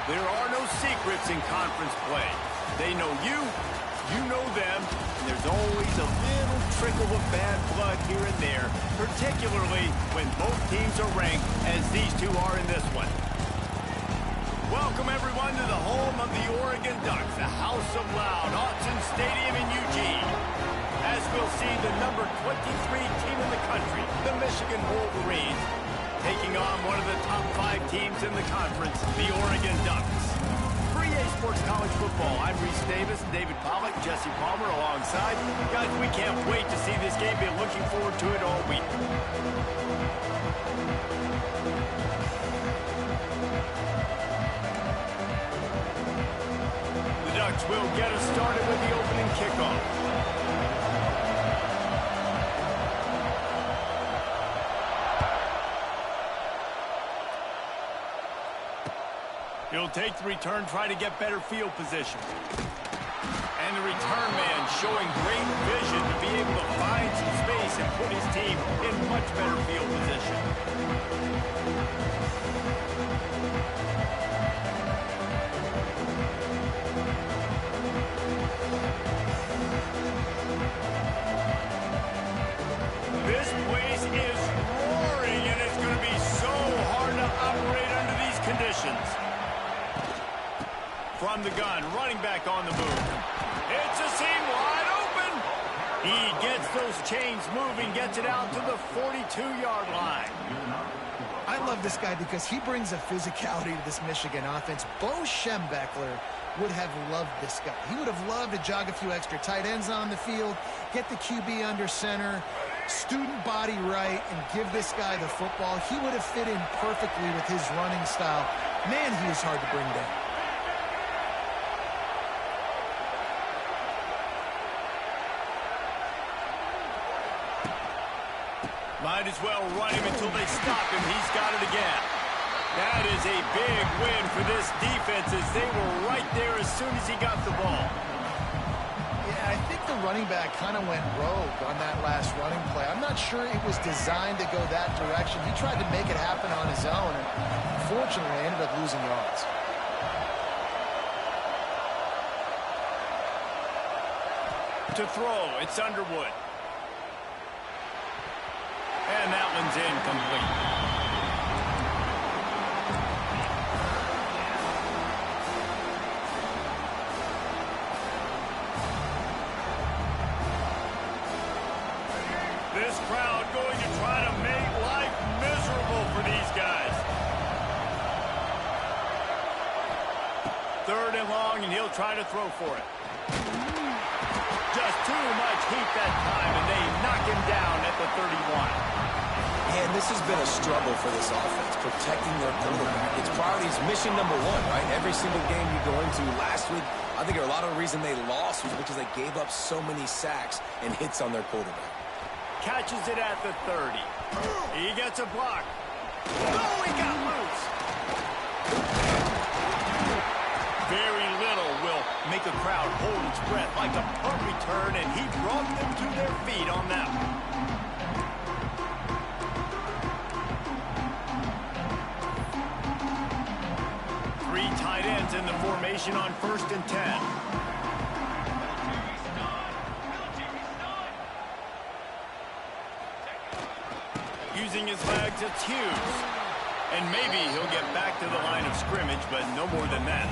There are no secrets in conference play. They know you, you know them, and there's always a little trickle of bad blood here and there, particularly when both teams are ranked as these two are in this one. Welcome, everyone, to the home of the Oregon Ducks, the House of Loud, Autzen Stadium in Eugene. As we'll see, the number 23 team in the country, the Michigan Wolverines, taking on one of the top 5 teams in the conference, the Oregon Ducks. For EA Sports College Football, I'm Reese Davis, David Pollack, Jesse Palmer alongside. Guys, we can't wait to see this game. Been looking forward to it all week. The Ducks will get us started with the opening kickoff. He'll take the return, try to get better field position. And the return man showing great vision to be able to find some space and put his team in much better field position. This place is roaring, and it's going to be so hard to operate under these conditions. From the gun, running back on the move. It's a seam wide open. He gets those chains moving, gets it out to the 42-yard line. I love this guy because he brings a physicality to this Michigan offense. Bo Schembechler would have loved this guy. He would have loved to jog a few extra tight ends on the field, get the QB under center, student body right, and give this guy the football. He would have fit in perfectly with his running style. Man, he is hard to bring down. Might as well run him until they stop him. He's got it again. That is a big win for this defense as they were right there as soon as he got the ball. Yeah, I think the running back kind of went rogue on that last running play. I'm not sure it was designed to go that direction. He tried to make it happen on his own, and unfortunately ended up losing yards. To throw, it's Underwood. And that one's incomplete. This crowd going to try to make life miserable for these guys. 3rd and long, and he'll try to throw for it. Just too much heat that time, and they knock him down at the 31. And this has been a struggle for this offense, protecting their quarterback. It's priorities mission number 1, right? Every single game you go into. Last week, I think a lot of the reason they lost was because they gave up so many sacks and hits on their quarterback. Catches it at the 30. He gets a block. Oh, he got loose. Very little will make a crowd hold its breath like a punt return, and he brought them to their feet on that one. Tight ends in the formation on 1st and 10. Using his legs, it's Hughes. And maybe he'll get back to the line of scrimmage, but no more than that.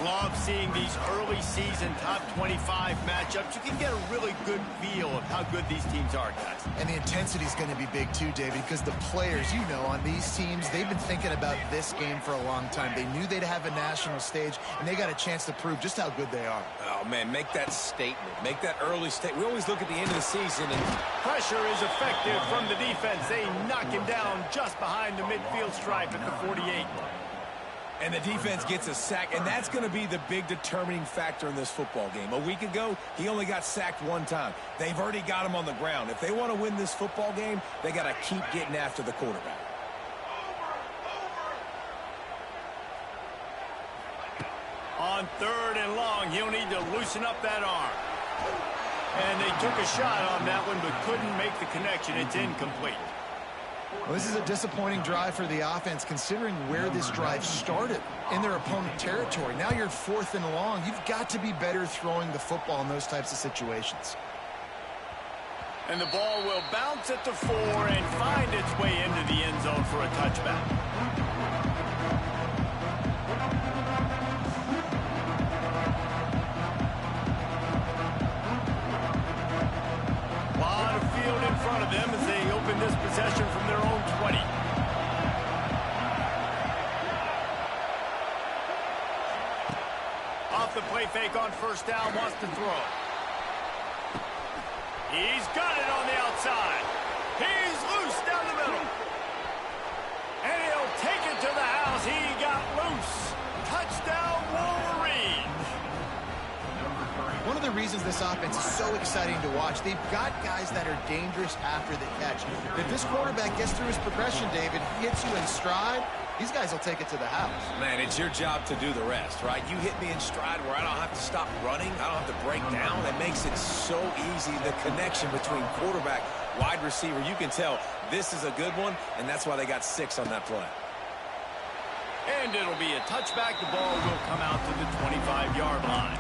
Love seeing these early season top 25 matchups. You can get a really good feel of how good these teams are, guys. And the intensity is going to be big too, David, because the players, you know, on these teams, they've been thinking about this game for a long time. They knew they'd have a national stage, and they got a chance to prove just how good they are. Oh, man, make that statement. Make that early statement. We always look at the end of the season. And pressure is effective from the defense. They knock him down just behind the midfield stripe at the 48. And the defense gets a sack, and that's going to be the big determining factor in this football game. A week ago, he only got sacked 1 time. They've already got him on the ground. If they want to win this football game, they got to keep getting after the quarterback. On 3rd and long, he'll need to loosen up that arm. And they took a shot on that one, but couldn't make the connection. It's incomplete. Well, this is a disappointing drive for the offense, considering where this drive started, in their opponent territory. Now you're 4th and long. You've got to be better throwing the football in those types of situations. And the ball will bounce at the 4 and find its way into the end zone for a touchback. A lot of field in front of them as they open this possession from their own 20. Off the play fake on first down, wants to throw. He's got it on the outside. He's loose down the middle. And he'll take it to the house. He got loose. Touchdown, Wolverines. One of the reasons this offense is so exciting to watch, they've got guys that are dangerous after the catch. If this quarterback gets through his progression, David, hits you in stride, these guys will take it to the house. Man, it's your job to do the rest, right? You hit me in stride where I don't have to stop running. I don't have to break down. It makes it so easy. The connection between quarterback, wide receiver, you can tell this is a good one, and that's why they got 6 on that play. And it'll be a touchback. The ball will come out to the 25-yard line.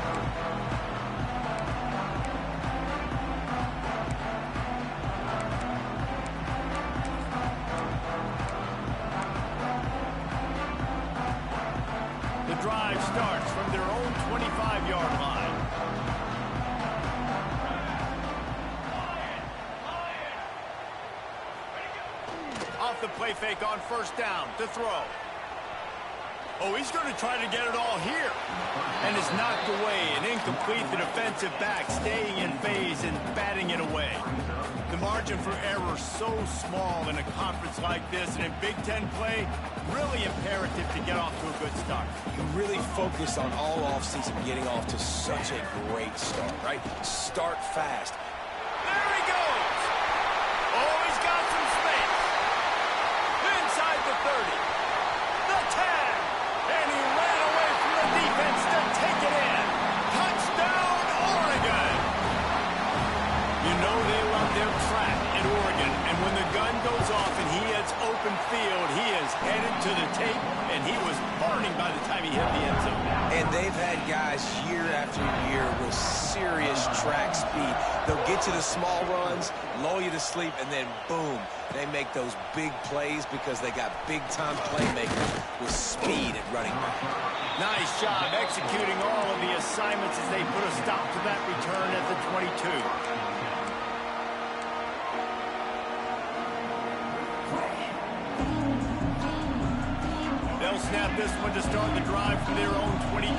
Drive starts from their own 25-yard line. Off the play fake on first down to throw. Oh, he's going to try to get it all here. And it's knocked away and incomplete. The defensive back staying in phase and batting it away. The margin for error so small in a conference like this, and in Big Ten play, really imperative to get off to a good start. You really focus on all offseason getting off to such a great start, right? Start fast. There he goes. Oh, he's got some space. Inside the 30. The 10. And he ran away from the defense to take it in. Touchdown, Oregon. You know they love their track at Oregon, and when the gun goes off and he hits open field, he is headed to the tape, and he was burning by the time he hit the end zone. And they've had guys year after year with serious track speed. They'll get you the small runs, lull you to sleep, and then boom, they make those big plays because they got big-time playmakers with speed at running back. Nice job executing all of the assignments as they put a stop to that return at the 22. They'll snap this one to start the drive from their own 22.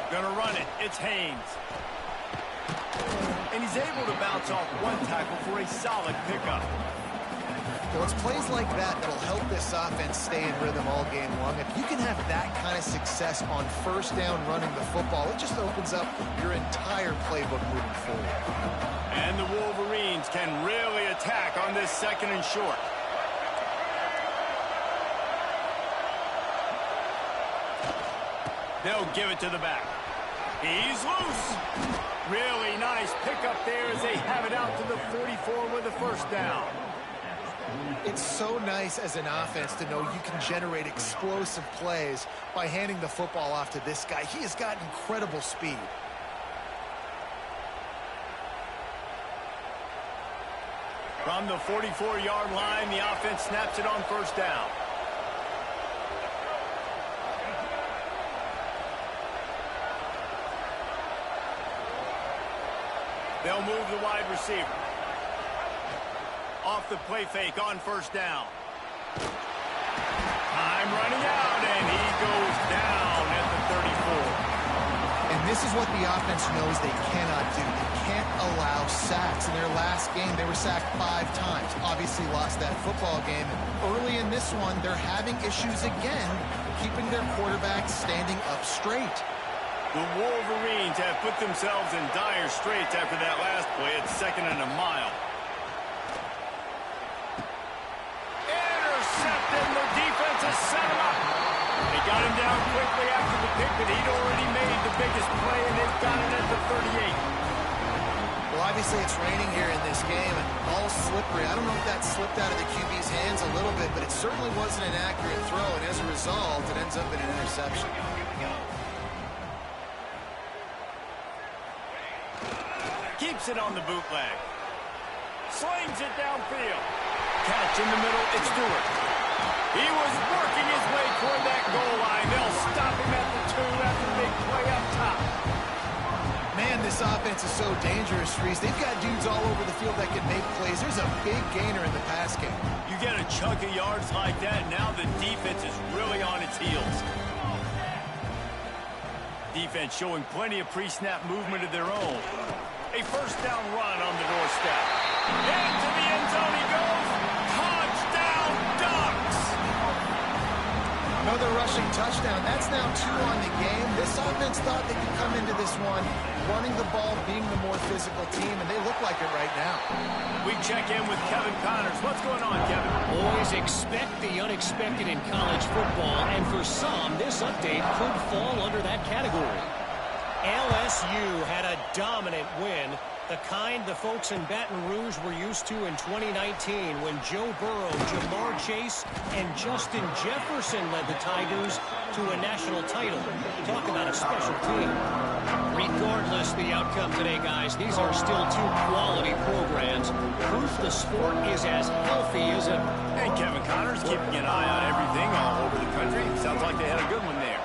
Gonna run it. It's Haynes. And he's able to bounce off one tackle for a solid pickup. Well, it's plays like that that'll help this offense stay in rhythm all game long. If you can have that kind of success on first down running the football, it just opens up your entire playbook moving forward. And the Wolverines can really attack on this 2nd and short. They'll give it to the back. He's loose. Really nice pickup there as they have it out to the 44 with a first down. It's so nice as an offense to know you can generate explosive plays by handing the football off to this guy. He has got incredible speed. From the 44-yard line, the offense snaps it on first down. They'll move the wide receiver. Off the play fake on first down. Time running out, and he goes down at the 34. And this is what the offense knows they cannot do. They can't allow sacks. In their last game, they were sacked 5 times. Obviously lost that football game. Early in this one, they're having issues again, keeping their quarterback standing up straight. The Wolverines have put themselves in dire straits after that last play. It's 2nd and a mile. Intercepted. The defense has set him up. They got him down quickly after the pick, but he'd already made the biggest play, and they've got it at the 38. Well, obviously it's raining here in this game, and all slippery. I don't know if that slipped out of the QB's hands a little bit, but it certainly wasn't an accurate throw, and as a result, it ends up in an interception. Keeps it on the bootleg. Slings it downfield. Catch in the middle, it's Stewart. He was working his way toward that goal line. They'll stop him at the 2 after the big play up top. Man, this offense is so dangerous, Reese. They've got dudes all over the field that can make plays. There's a big gainer in the pass game. You get a chunk of yards like that, now the defense is really on its heels. Defense showing plenty of pre-snap movement of their own. A first down run on the doorstep. Into the end zone he goes. Touchdown, Ducks! Another rushing touchdown. That's now 2 on the game. This offense thought they could come into this one running the ball, being the more physical team, and they look like it right now. We check in with Kevin Connors. What's going on, Kevin? Boys, expect the unexpected in college football, and for some, this update could fall under that category. LSU had a dominant win, the kind the folks in Baton Rouge were used to in 2019 when Joe Burrow, Jamar Chase, and Justin Jefferson led the Tigers to a national title. Talk about a special team. Regardless the outcome today, guys, these are still 2 quality programs. Proof the sport is as healthy as ever. And Kevin Connors keeping an eye on everything all over the country. Sounds like they had a good one there.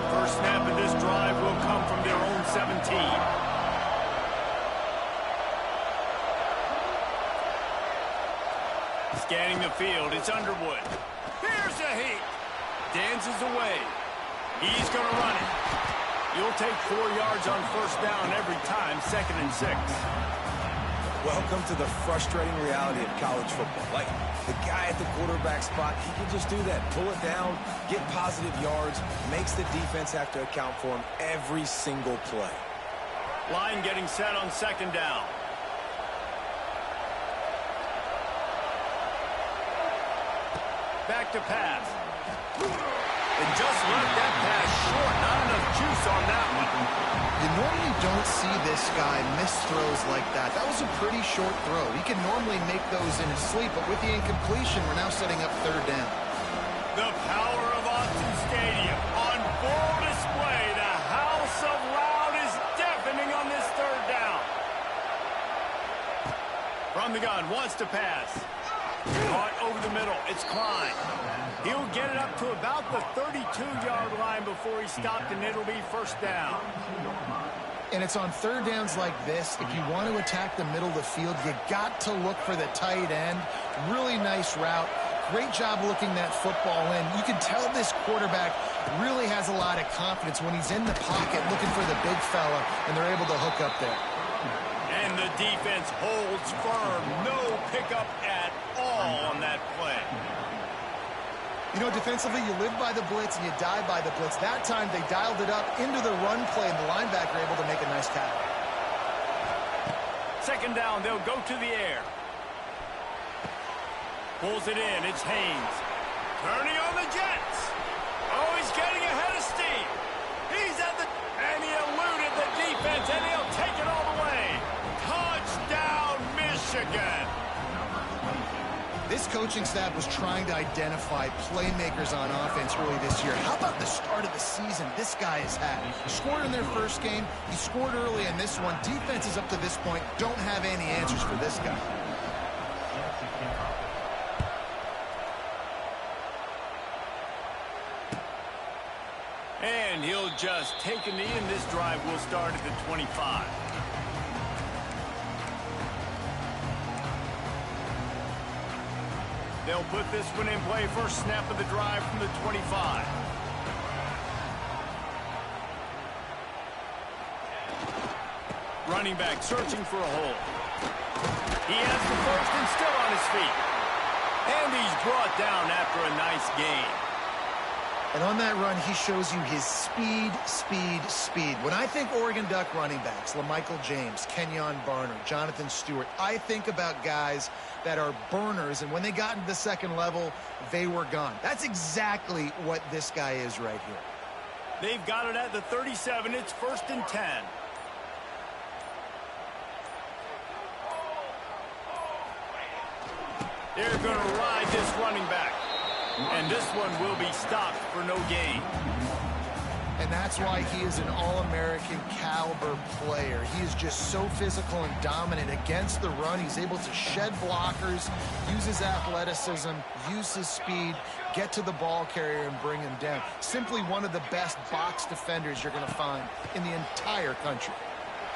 First snap of this drive will come from their own 17. Scanning the field, it's Underwood. Here's a heat. Dances away. He's going to run it. You'll take 4 yards on first down every time, 2nd and 6. Welcome to the frustrating reality of college football. Like, the guy at the quarterback spot, he can just do that. Pull it down, get positive yards, makes the defense have to account for him every single play. Line getting set on 2nd down. Back to pass. And just left that pass short. Not enough juice on that one. You normally don't see this guy miss throws like that. That was a pretty short throw. He can normally make those in his sleep, but with the incompletion, we're now setting up 3rd down. The power of Austin Stadium on full display. The house of loud is deafening on this 3rd down. From the gun, wants to pass. Caught over the middle. It's Klein. He'll get it up to about the 32-yard line before he stopped, and it'll be first down. And it's on 3rd downs like this. If you want to attack the middle of the field, you got to look for the tight end. Really nice route. Great job looking that football in. You can tell this quarterback really has a lot of confidence when he's in the pocket looking for the big fella, and they're able to hook up there. And the defense holds firm. No pickup at all on that play. You know, defensively, you live by the blitz and you die by the blitz. That time, they dialed it up into the run play, and the linebacker able to make a nice tackle. 2nd down, they'll go to the air. Pulls it in, it's Haynes. Turning on the Jets. Oh, he's getting ahead of steam. He's at the... And he eluded the defense, and he'll take it all the way. Touchdown, Michigan. This coaching staff was trying to identify playmakers on offense early this year. How about the start of the season this guy has had? He scored in their first game. He scored early in this one. Defenses up to this point don't have any answers for this guy. And he'll just take a knee, and this drive will start at the 25. They'll put this one in play. First snap of the drive from the 25. Running back searching for a hole. He has the first and still on his feet. And he's brought down after a nice gain. And on that run, he shows you his speed, speed, speed. When I think Oregon Duck running backs, LaMichael James, Kenyon Barner, Jonathan Stewart, I think about guys that are burners, and when they got into the second level, they were gone. That's exactly what this guy is right here. They've got it at the 37. It's 1st and 10. They're going to ride this running back. And this one will be stopped for no gain. And that's why he is an All-American caliber player. He is just so physical and dominant against the run. He's able to shed blockers, use his athleticism, use his speed, get to the ball carrier and bring him down. Simply one of the best box defenders you're going to find in the entire country.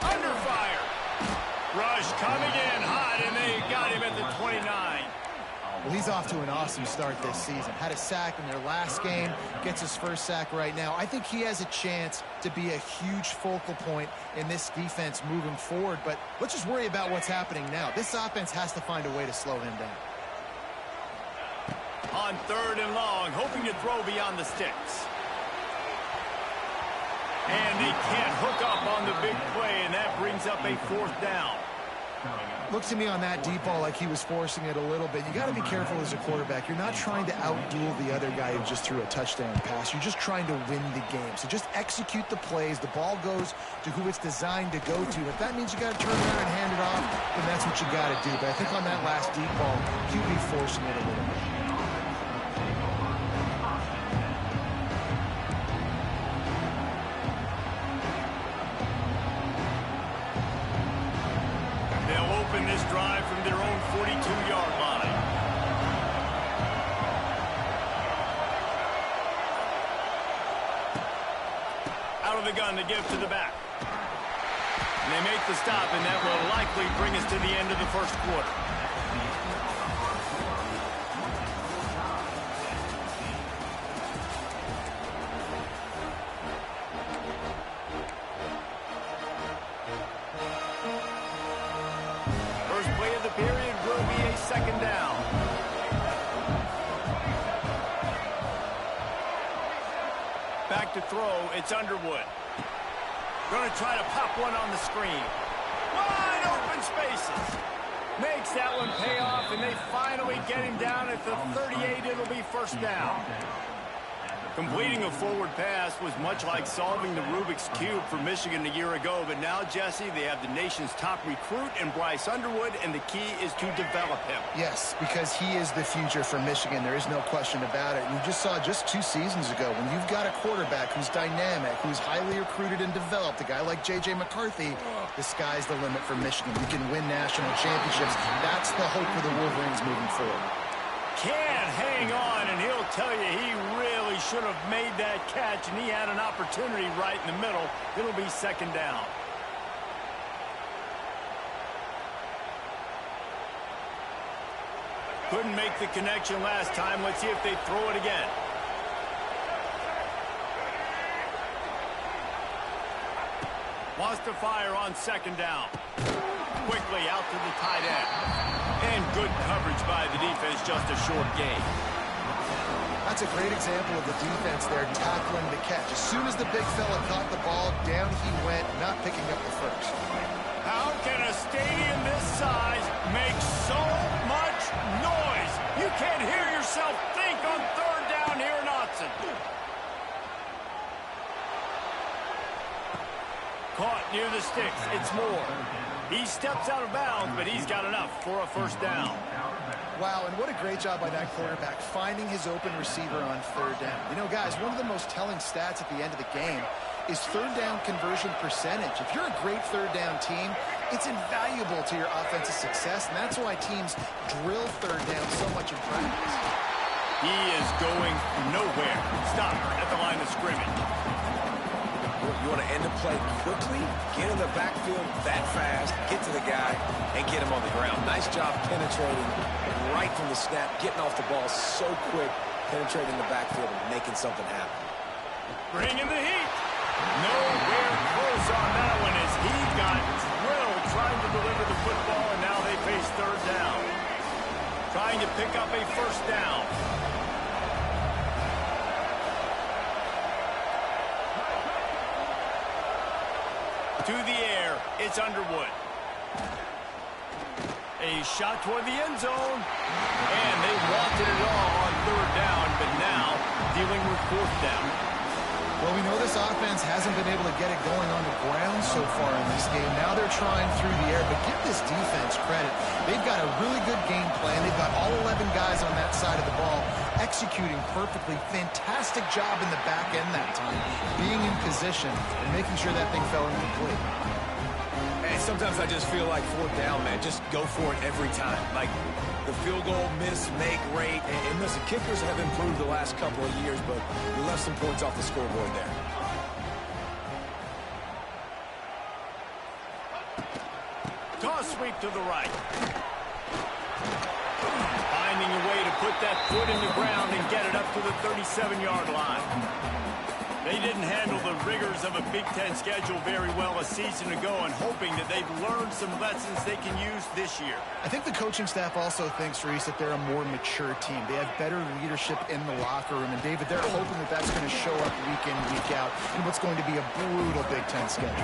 Under fire. Rush coming in hot, and they got him at the 29. Well, he's off to an awesome start this season. Had a sack in their last game, gets his first sack right now. I think he has a chance to be a huge focal point in this defense moving forward, but let's just worry about what's happening now. This offense has to find a way to slow him down. On 3rd and long, hoping to throw beyond the sticks. And he can't hook up on the big play, and that brings up a 4th down. Looks to me on that deep ball like he was forcing it a little bit. You got to be careful as a quarterback. You're not trying to outduel the other guy who just threw a touchdown pass. You're just trying to win the game. So just execute the plays. The ball goes to who it's designed to go to. If that means you got to turn around and hand it off, then that's what you got to do. But I think on that last deep ball, QB forcing it a little bit. This drive from their own 42-yard line. Out of the gun to give to the back. And they make the stop, and that will likely bring us to the end of the first quarter. Second down. Back to throw. It's Underwood. Going to try to pop one on the screen. Wide open spaces. Makes that one pay off, and they finally get him down at the 38. It'll be 1st down. Completing a forward pass was much like solving the Rubik's Cube for Michigan a year ago, but now, Jesse, they have the nation's top recruit in Bryce Underwood, and the key is to develop him. Yes, because he is the future for Michigan. There is no question about it. You just saw just 2 seasons ago when you've got a quarterback who's dynamic, who's highly recruited and developed, a guy like J.J. McCarthy, the sky's the limit for Michigan. You can win national championships. That's the hope for the Wolverines moving forward. Can't hang on, and he'll tell you he really should have made that catch, and he had an opportunity right in the middle. It'll be 2nd down. Couldn't make the connection last time. Let's see if they throw it again. Wants to fire on 2nd down. Quickly out to the tight end. And good coverage by the defense, just a short gain. That's a great example of the defense there tackling the catch. As soon as the big fella caught the ball, down he went, not picking up the first. How can a stadium this size make so much noise? You can't hear yourself think on 3rd down here in Autzen. Caught near the sticks. It's Moore. He steps out of bounds, but he's got enough for a 1st down. Wow, and what a great job by that quarterback, finding his open receiver on 3rd down. You know, guys, one of the most telling stats at the end of the game is 3rd down conversion percentage. If you're a great 3rd down team, it's invaluable to your offensive success, and that's why teams drill 3rd down so much in practice. He is going nowhere. Stop at the line of scrimmage. You want to end a play quickly, get in the backfield that fast, get to the guy, and get him on the ground. Nice job penetrating right from the snap, getting off the ball so quick, penetrating the backfield and making something happen. Bring in the heat. Nowhere close on that one as he got drilled trying to deliver the football, and now they face 3rd down. Trying to pick up a 1st down. To the air, it's Underwood. A shot toward the end zone. And they wanted it all on 3rd down, but now dealing with 4th down. Well, we know this offense hasn't been able to get it going on the ground so far in this game. Now they're trying through the air, but give this defense credit. They've got a really good game plan. They've got all 11 guys on that side of the ball executing perfectly. Fantastic job in the back end that time, being in position and making sure that thing fell incomplete. And sometimes I just feel like fourth down, man. Just go for it every time. Like the field goal, miss, make rate. And listen, kickers have improved the last couple of years, but we left some points off the scoreboard there. Toss sweep to the right. Finding a way to put that foot in the ground and get it up to the 37-yard line. They didn't handle the rigors of a Big Ten schedule very well a season ago, and hoping that they've learned some lessons they can use this year. I think the coaching staff also thinks, Reese, that they're a more mature team. They have better leadership in the locker room, and David, they're hoping that that's going to show up week in, week out in what's going to be a brutal Big Ten schedule.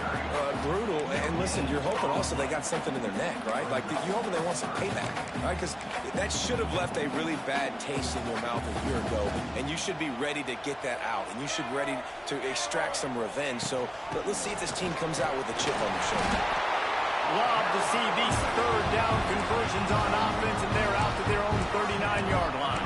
Brutal, and listen, you're hoping also they got something in their neck, right? Like, you're hoping they want some payback, right? Because that should have left a really bad taste in your mouth a year ago, and you should be ready to get that out, and you should be ready to extract some revenge. So let's see if this team comes out with a chip on their shoulder. Love to see these third down conversions on offense, and they're out to their own 39-yard line.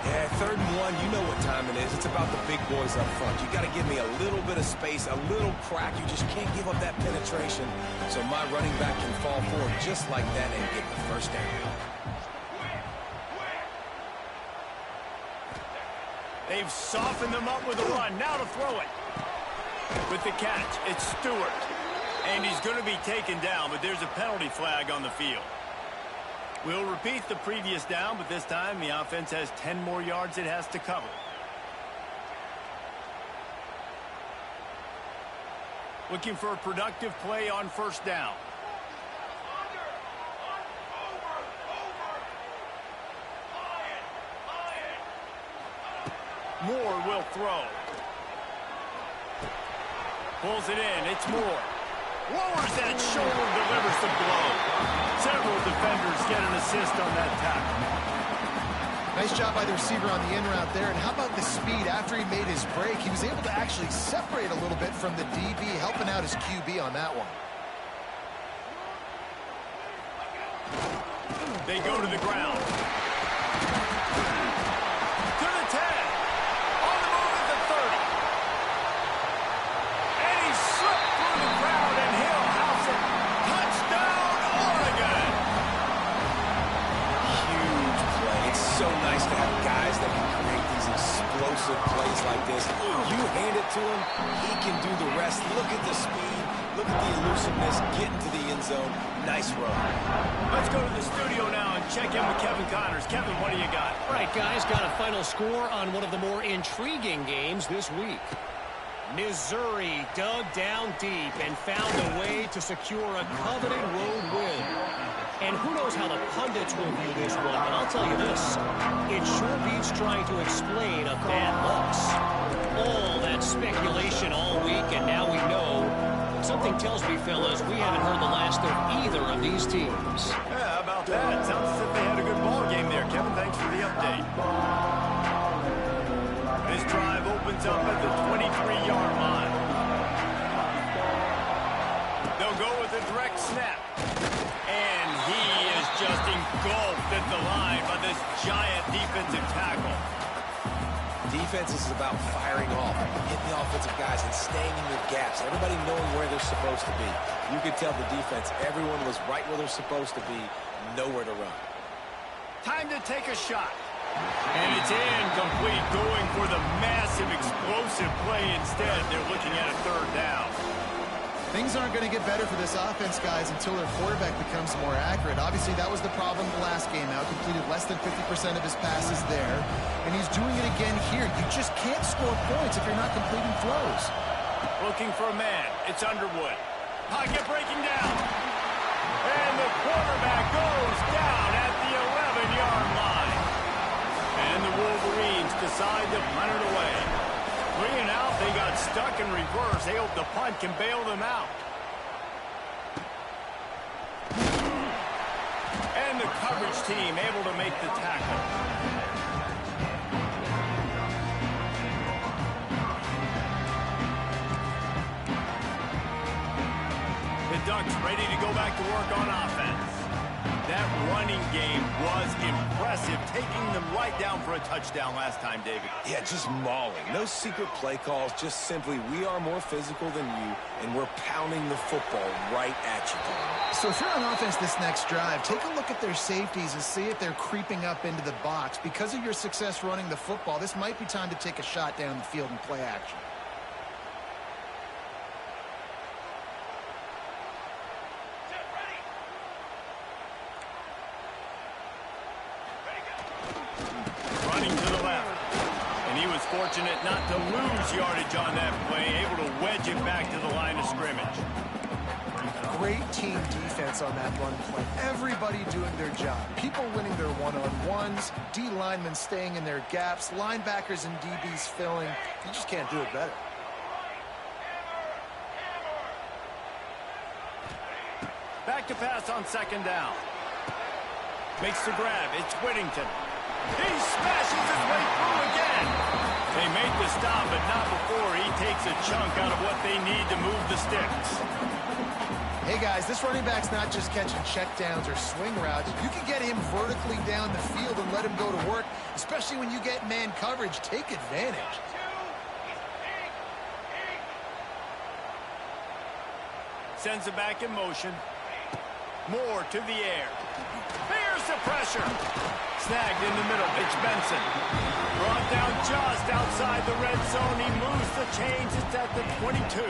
Yeah, 3rd and 1, you know what time it is. It's about the big boys up front. You got to give me a little bit of space, a little crack. You just can't give up that penetration. So my running back can fall forward just like that and get the first down. They've softened them up with a run. Now to throw it. With the catch, it's Stewart. And he's going to be taken down, but there's a penalty flag on the field. We'll repeat the previous down, but this time the offense has 10 more yards it has to cover. Looking for a productive play on 1st down. Moore will throw. Pulls it in. It's Moore. Lowers that shoulder, delivers the blow. Several defenders get an assist on that tackle. Nice job by the receiver on the in route there. And how about the speed after he made his break? He was able to actually separate a little bit from the DB, helping out his QB on that one. They go to the ground. To the 10. On the move at the 30. And he slipped through the crowd, and he'll house it. Touchdown, Oregon. Huge play. It's so nice to have guys that can create these explosive plays like this. You hand it to him, he can do the rest. Look at the speed. Look at the elusiveness. Get into the end zone. Nice run. Let's go to the studio now and check in with Kevin Connors. Kevin, what do you got? All right, guys, got a final score on one of the more intriguing games this week. Missouri dug down deep and found a way to secure a coveted road win. And who knows how the pundits will view this one, but I'll tell you this. It sure beats trying to explain a bad loss. All that speculation all week, and now we know. Something tells me, fellas, we haven't heard the last of either of these teams. Yeah, how about that? Sounds as if they had a good ball game there. Kevin, thanks for the update. This drive opens up at the 23-yard line. They'll go with a direct snap. And he is just engulfed at the line by this giant defensive tackle. Defense is about firing off, hitting the offensive guys and staying in your gaps. Everybody knowing where they're supposed to be. You could tell the defense, everyone was right where they're supposed to be, nowhere to run. Time to take a shot. And it's incomplete, going for the massive explosive play instead. They're looking at a 3rd down. Things aren't going to get better for this offense, guys, until their quarterback becomes more accurate. Obviously, that was the problem the last game out. Completed less than 50% of his passes there. And he's doing it again here. You just can't score points if you're not completing throws. Looking for a man. It's Underwood. Pocket breaking down. And the quarterback goes down at the 11-yard line. And the Wolverines decide to punt it away. 3 and out, they got stuck in reverse. They hope the punt can bail them out. And the coverage team able to make the tackle. Bucs ready to go back to work on offense. That running game was impressive, taking them right down for a touchdown last time, David. Yeah, just mauling. No secret play calls, just simply we are more physical than you, and we're pounding the football right at you. So if you're on offense this next drive, take a look at their safeties and see if they're creeping up into the box. Because of your success running the football, this might be time to take a shot down the field and play action. Fortunate not to lose yardage on that play, able to wedge it back to the line of scrimmage. Great team defense on that run play. Everybody doing their job. People winning their one-on-ones, D linemen staying in their gaps, linebackers and DBs filling. You just can't do it better. Back to pass on second down. Makes the grab. It's Whittington. He smashes his way through again. They make the stop, but not before he takes a chunk out of what they need to move the sticks. Hey, guys, this running back's not just catching checkdowns or swing routes. You can get him vertically down the field and let him go to work, especially when you get man coverage. Take advantage. Sends it back in motion. Moore to the air. Bears the pressure. Snagged in the middle. It's Benson. Brought down just outside the red zone. He moves the chains. It's at the 22.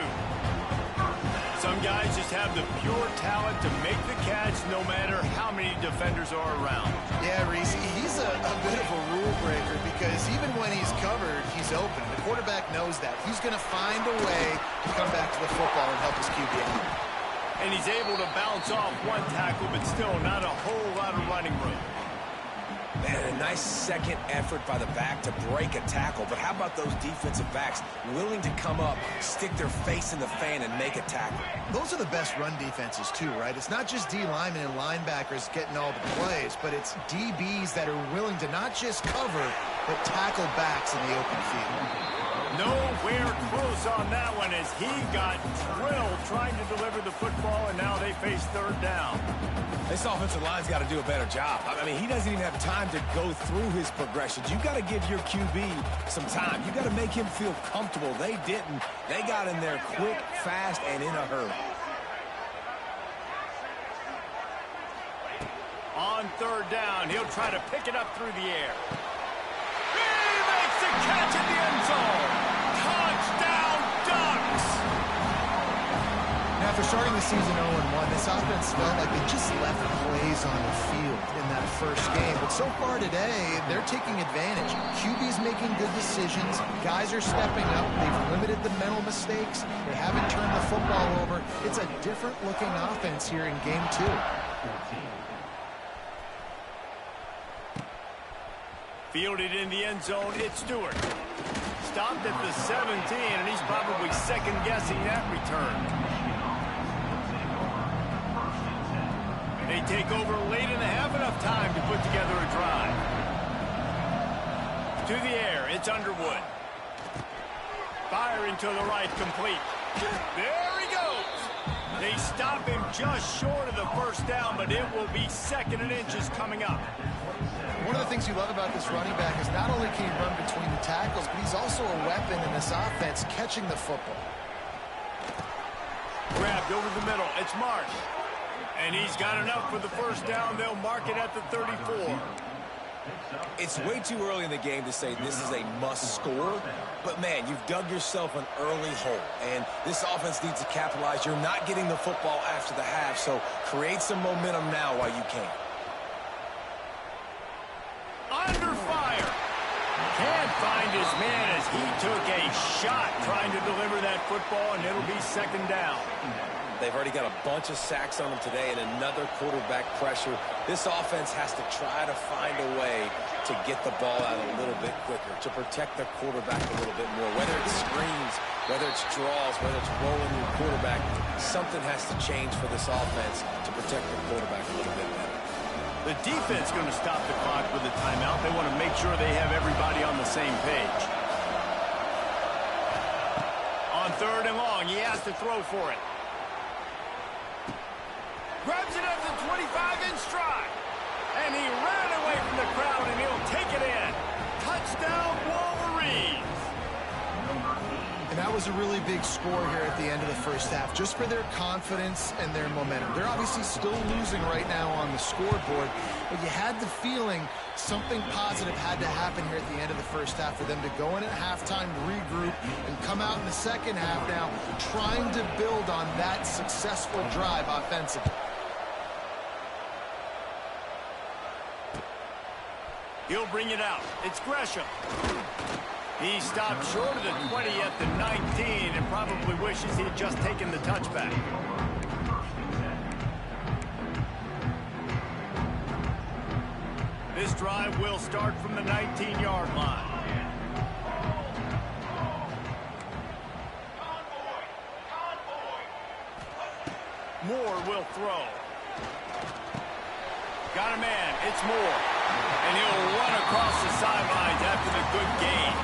Some guys just have the pure talent to make the catch no matter how many defenders are around. Yeah, Reese, he's a bit of a rule breaker because even when he's covered, he's open. The quarterback knows that. He's going to find a way to come back to the football and help his QB out. And he's able to bounce off one tackle, but still not a whole lot of running room. Man, a nice second effort by the back to break a tackle. But how about those defensive backs willing to come up, stick their face in the fan, and make a tackle? Those are the best run defenses, too, right? It's not just D linemen and linebackers getting all the plays, but it's DBs that are willing to not just cover, but tackle backs in the open field. Nowhere close on that one as he got drilled trying to deliver the football, and now they face third down. This offensive line's got to do a better job. I mean, he doesn't even have time to go through his progressions. You've got to give your QB some time. You've got to make him feel comfortable. They didn't. They got in there quick, fast, and in a hurry. On third down, he'll try to pick it up through the air. He makes the catch in the end zone. Touchdown, Ducks! Now, after starting the season 0-1, this offense felt like they just left plays on the field in that first game. But so far today, they're taking advantage. QB's making good decisions. Guys are stepping up. They've limited the mental mistakes. They haven't turned the football over. It's a different-looking offense here in Game 2. Fielded in the end zone, it's Stewart. Stopped at the 17, and he's probably second-guessing that return. They take over late and have enough time to put together a drive. To the air, it's Underwood. Firing to the right, complete. There he goes. They stop him just short of the first down, but it will be second and inches coming up. One of the things you love about this running back is not only can he run between the tackles, but he's also a weapon in this offense catching the football. Grabbed over the middle. It's Marsh. And he's got enough for the first down. They'll mark it at the 34. It's way too early in the game to say this is a must score, but man, you've dug yourself an early hole, and this offense needs to capitalize. You're not getting the football after the half, so create some momentum now while you can. Under fire. Can't find his man as he took a shot trying to deliver that football, and it'll be second down. They've already got a bunch of sacks on them today and another quarterback pressure. This offense has to try to find a way to get the ball out a little bit quicker, to protect the quarterback a little bit more. Whether it's screens, whether it's draws, whether it's rolling your quarterback, something has to change for this offense to protect the quarterback a little bit better. The defense is going to stop the clock with a timeout. They want to make sure they have everybody on the same page. On third and long, he has to throw for it. Grabs it at the 25 in stride. And he ran away from the crowd, and he'll take it in. Touchdown, Wolverines. And that was a really big score here at the end of the first half, just for their confidence and their momentum. They're obviously still losing right now on the scoreboard, but you had the feeling something positive had to happen here at the end of the first half for them to go in at halftime, regroup, and come out in the second half now trying to build on that successful drive offensively. He'll bring it out. It's Gresham. He stopped short of the 20 at the 19 and probably wishes he had just taken the touchback. This drive will start from the 19-yard line. Moore will throw. Got a man. It's Moore. And he'll run across the sidelines after the good gain.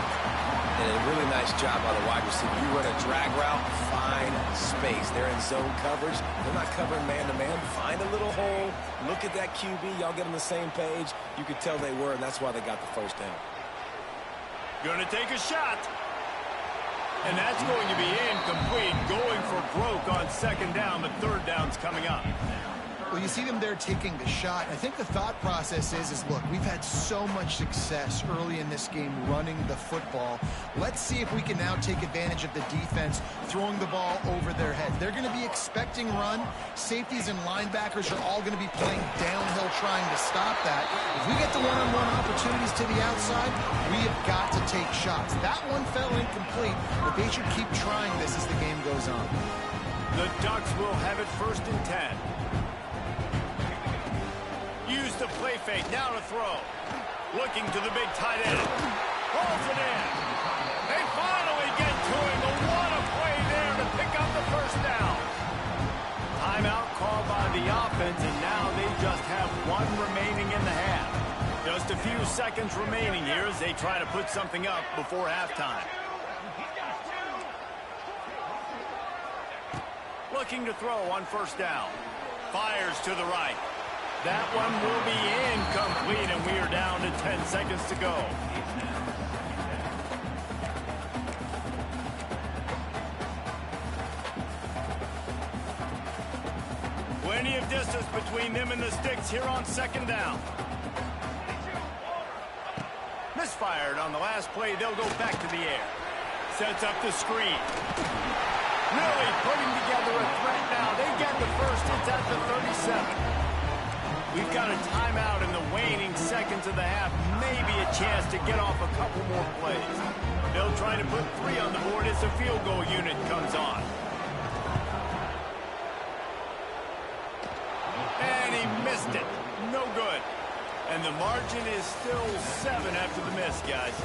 And a really nice job by the wide receiver. You run a drag route, find space. They're in zone coverage. They're not covering man-to-man. Find a little hole. Look at that QB. Y'all get on the same page. You could tell they were, and that's why they got the first down. Gonna take a shot. And that's going to be incomplete. Going for broke on second down, but third down's coming up. Well, you see them there taking the shot. I think the thought process is look, we've had so much success early in this game running the football. Let's see if we can now take advantage of the defense throwing the ball over their head. They're going to be expecting run. Safeties and linebackers are all going to be playing downhill trying to stop that. If we get the one-on-one opportunities to the outside, we have got to take shots. That one fell incomplete, but they should keep trying this as the game goes on. The Ducks will have it 1st and 10. Use the play fake, now to throw. Looking to the big tight end. Holds it in. They finally get to him. What a play there to pick up the first down. Timeout called by the offense, and now they just have one remaining in the half. Just a few seconds remaining here as they try to put something up before halftime. Looking to throw on first down. Fires to the right. That one will be incomplete, and we are down to 10 seconds to go. Plenty of distance between them and the sticks here on second down. Misfired on the last play. They'll go back to the air. Sets up the screen. Really putting together a threat now. They get the first. It's at the 37. We've got a timeout in the waning seconds of the half. Maybe a chance to get off a couple more plays. They'll try to put 3 on the board as the field goal unit comes on. And he missed it. No good. And the margin is still 7 after the miss, guys.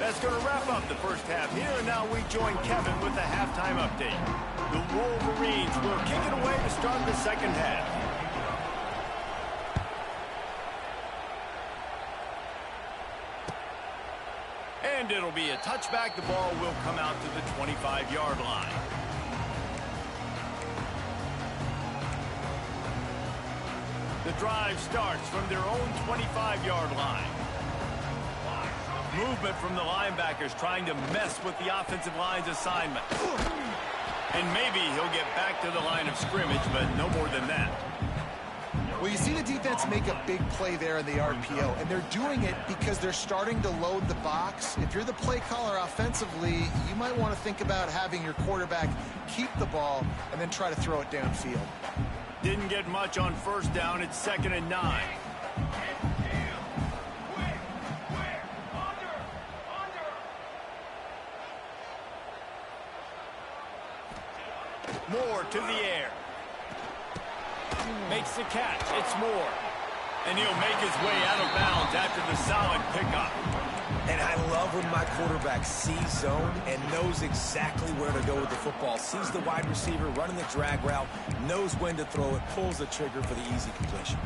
That's going to wrap up the first half here. And now we join Kevin with the halftime update. The Wolverines will kick it away to start the second half. And it'll be a touchback. The ball will come out to the 25-yard line. The drive starts from their own 25-yard line. Movement from the linebackers trying to mess with the offensive line's assignment. And maybe he'll get back to the line of scrimmage, but no more than that. Well, you see the defense make a big play there in the RPO, and they're doing it because they're starting to load the box. If you're the play caller offensively, you might want to think about having your quarterback keep the ball and then try to throw it downfield. Didn't get much on first down. It's 2nd and 9. Moore to the air. Makes the catch. It's Moore. And he'll make his way out of bounds after the solid pickup. And I love when my quarterback sees zone and knows exactly where to go with the football. Sees the wide receiver running the drag route, knows when to throw it, pulls the trigger for the easy completion.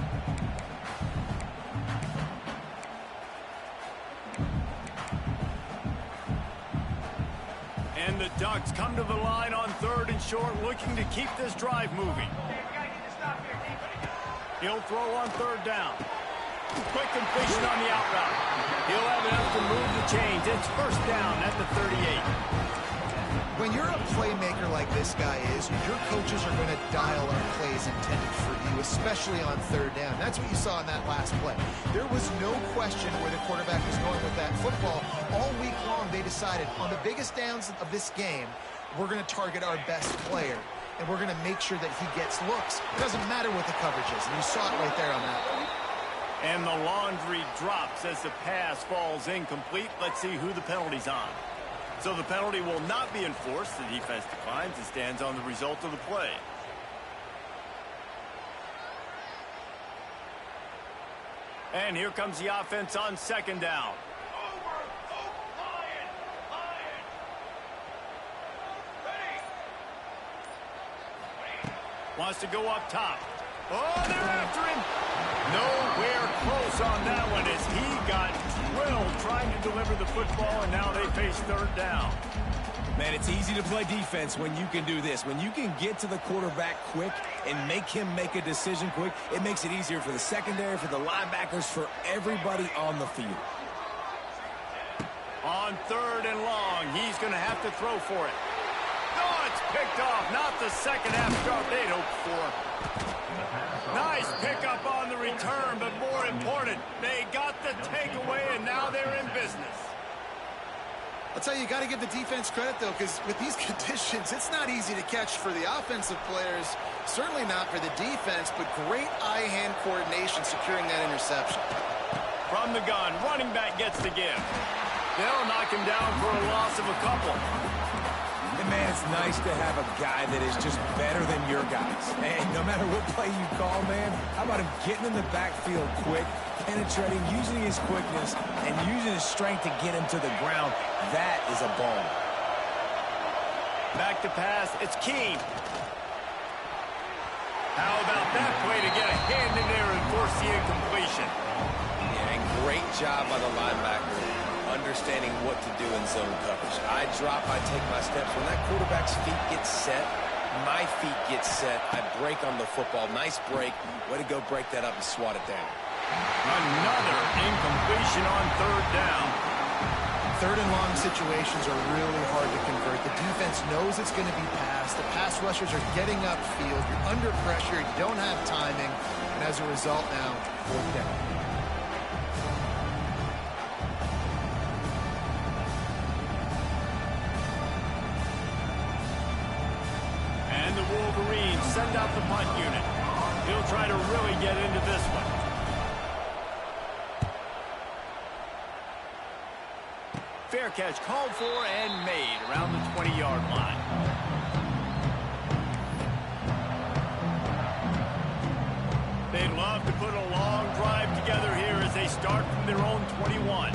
And the Ducks come to the line on 3rd and short, looking to keep this drive moving. He'll throw on third down. Quick completion on the out route. He'll have enough to move the chains. It's first down at the 38. When you're a playmaker like this guy is, your coaches are going to dial up plays intended for you, especially on third down. That's what you saw in that last play. There was no question where the quarterback was going with that football. All week long, they decided on the biggest downs of this game, we're going to target our best player, and we're going to make sure that he gets looks. It doesn't matter what the coverage is, and you saw it right there on that one. And the laundry drops as the pass falls incomplete. Let's see who the penalty's on. So the penalty will not be enforced. The defense declines and stands on the result of the play. And here comes the offense on second down. Wants to go up top. Oh, they're after him. Nowhere close on that one as he got drilled trying to deliver the football, and now they face third down. Man, it's easy to play defense when you can do this. When you can get to the quarterback quick and make him make a decision quick, it makes it easier for the secondary, for the linebackers, for everybody on the field. On third and long, he's going to have to throw for it. Oh, it's picked off. Not the second half start they'd hoped for. Nice pickup on the return, but more important, they got the takeaway, and now they're in business. I'll tell you, you got to give the defense credit, though, because with these conditions, it's not easy to catch for the offensive players, certainly not for the defense, but great eye-hand coordination securing that interception. From the gun, running back gets the give. They'll knock him down for a loss of a couple. And man, it's nice to have a guy that is just better than your guys. And no matter what play you call, man, how about him getting in the backfield quick, penetrating, using his quickness, and using his strength to get him to the ground? That is a ball. Back to pass, it's Keene. How about that play to get a hand in there and force the incompletion? Yeah, and great job by the linebacker, understanding what to do in zone coverage. I drop, I take my steps. When that quarterback's feet get set, my feet get set. I break on the football. Nice break. Way to go break that up and swat it down. Another incompletion on third down. Third and long situations are really hard to convert. The defense knows it's going to be passed. The pass rushers are getting upfield. You're under pressure. You don't have timing. And as a result now, fourth down. And the Wolverines send out the punt unit. He'll try to really get into this one. Fair catch called for and made around the 20-yard line. They'd love to put a long drive together here as they start from their own 21.